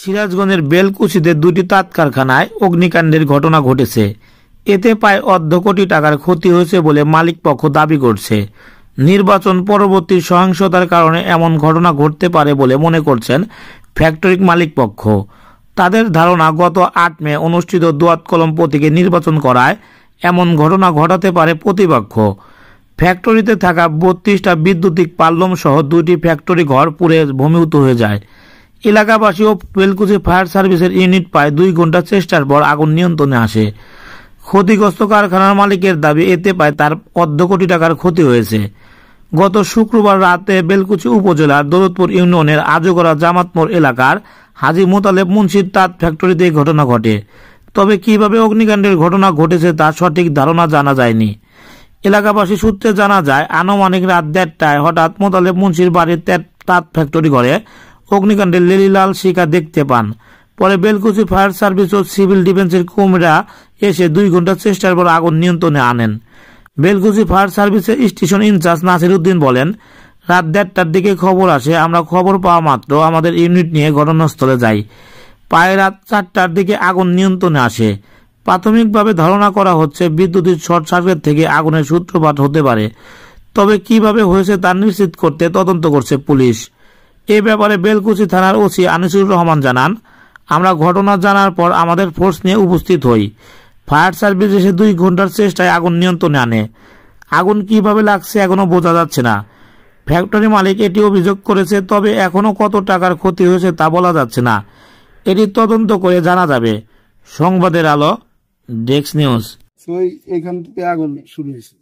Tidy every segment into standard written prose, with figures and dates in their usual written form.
সিরাজগঞ্জের বেলকুচিতে দুটি তাঁত কারখানায় অগ্নিকাণ্ডের ঘটনা ঘটেছে। এতে প্রায় অর্ধ কোটি টাকার ক্ষতি হয়েছে বলে মালিকপক্ষ দাবি করছে। নির্বাচন পরবর্তী সহিংসতার কারণে এমন ঘটনা ঘটতে পারে বলে মনে করছেন ফ্যাক্টরির মালিকপক্ষ। তাদের ধারণা, গত ৮ মে অনুষ্ঠিত দোয়াত কলম প্রতীকে নির্বাচন করায় এমন ঘটনা ঘটাতে পারে প্রতিপক্ষ। ফ্যাক্টরিতে থাকা ৩২টা বৈদ্যুতিক পাল্লম সহ 2টি ফ্যাক্টরি ঘর পুড়ে ভূমিভূত হয়ে যায়। এলাকাবাসী ও বেলকুচি ফায়ার সার্ভিসের ইউনিট প্রায় 2 ঘন্টা চেষ্টার পর আগুন নিয়ন্ত্রণে আসে। ক্ষতিগ্রস্ত কারখানার মালিকের দাবি, এতে প্রায় তার অর্ধ কোটি টাকার ক্ষতি হয়েছে। গত শুক্রবার রাতে বেলকুচি উপজেলার দৌলতপুর ইউনিয়নের আজগড়া জামাতমোড় এলাকার হাজী মোতালেব মুন্সির তাঁত ফ্যাক্টরিতে এই ঘটনা ঘটে। তবে কিভাবে অগ্নিকাণ্ডের ঘটনা ঘটেছে তা সঠিক ধারণা জানা যায়নি। এলাকাবাসী সূত্রে জানা যায়, আনুমানিক রাত 1:30টায় হঠাৎ মোতালেব মুন্সির বাড়ির তাঁত ফ্যাক্টরি ঘরে অগ্নিকাণ্ডের লেলিলাল শিখা দেখতে পান। পরে বেলকুচি ফায়ার সার্ভিস ও সিভিল ডিফেন্সের কর্মীরা এসে 2 ঘন্টা চেষ্টার পর আগুন নিয়ন্ত্রণে আনেন। বেলকুচি ফায়ার সার্ভিসের স্টেশন ইনচার্জ নাসির উদ্দিন বলেন, রাত 1:30টার দিকে খবর আসে। আমরা খবর পাওয়া মাত্র আমাদের ইউনিট নিয়ে ঘটনাস্থলে যাই। প্রায় রাত 4টার দিকে আগুন নিয়ন্ত্রণে আসে। প্রাথমিকভাবে ধারণা করা হচ্ছে বিদ্যুতের শর্ট সার্কিট থেকে আগুনের সূত্রপাত হতে পারে। তবে কিভাবে হয়েছে তা নিশ্চিত করতে তদন্ত করছে পুলিশ। এ ব্যাপারে বেলকুচি থানার ওসি আনিসুর রহমান জানান, আমরা ঘটনা জানার পর আমাদের ফোর্স নিয়ে উপস্থিত হই। ফায়ার সার্ভিস এসে 2 ঘন্টার চেষ্টায় আগুন নিয়ন্ত্রণে আনে। আগুন কিভাবে লাগছে এখনো বোঝা যাচ্ছে না। ফ্যাক্টরি মালিক এটি অভিযোগ করেছে, তবে এখনো কত টাকার ক্ষতি হয়েছে তা বলা যাচ্ছে না। এটি তদন্ত করে জানা যাবে। সংবাদের আলো, ডেস্ক নিউজ। এইখান থেকে আগুন শুরু হয়েছে।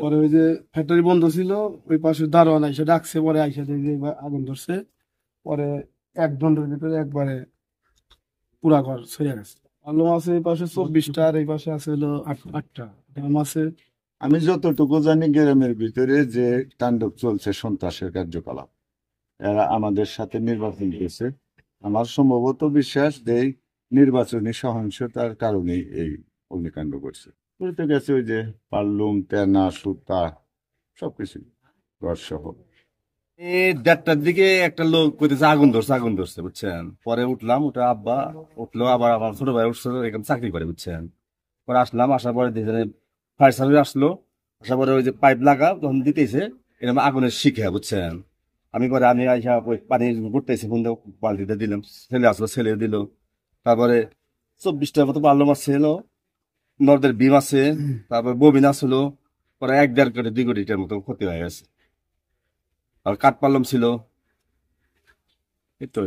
পরে ওই যে ফ্যাক্টরি বন্ধ ছিল, ওই পাশে দারোয়ান আইসা ডাকছে, পরে আইসা দেখে আগুন ধরছে। পরে 1 ঘন্টার ভিতরে একবারে পুরা ঘর ছড়িয়ে গেছে। আলু আছে এই পাশে 24টা, আর এই পাশে আছে হলো 8টা ডাম আছে। আমি যতটুকু জানি, গ্রামের ভিতরে যে তাণ্ডব চলছে সন্ত্রাসের কার্যকলাপ, এরা আমাদের সাথে নির্বাচন করেছে। আমার সম্ভবত বিশ্বাস যে নির্বাচনী সহিংসতার কারণেই এই অগ্নিকাণ্ড করছে। পুরোতে গেছে ওই যে পাল্লুম, তেনা, সুতা সবকিছু ঘর সহ। 1:30টার দিকে একটা লোক কইতেছে আগুন ধরছে বুঝছেন। পরে উঠলাম, উঠে আব্বা উঠলো, আবার আমার ছোট ভাই উঠছে, এখানে চাকরি করে বুঝছেন। পরে আসলাম, আসার পরে ফায়ার সার্ভিস আসলো। আসার পরে ওই যে পাইপ লাগা তখন দিতেছে, এরকম আগুনের শিখে বুঝছেন। আমি আইসা ওই পানি ঘুরতেছি, ফোন বালতিতে দিলাম, ছেলে আসলো, ছেলে দিল। তারপরে 24টার মতো পাল্লম আছে, নর্দের বিম আছে, তারপরে ববিন আসলো। পরে 1-1.5 কোটি 2 কোটিটার মতো ক্ষতি হয়ে গেছে। আর কাঠ পাল্লম ছিল, এই তো।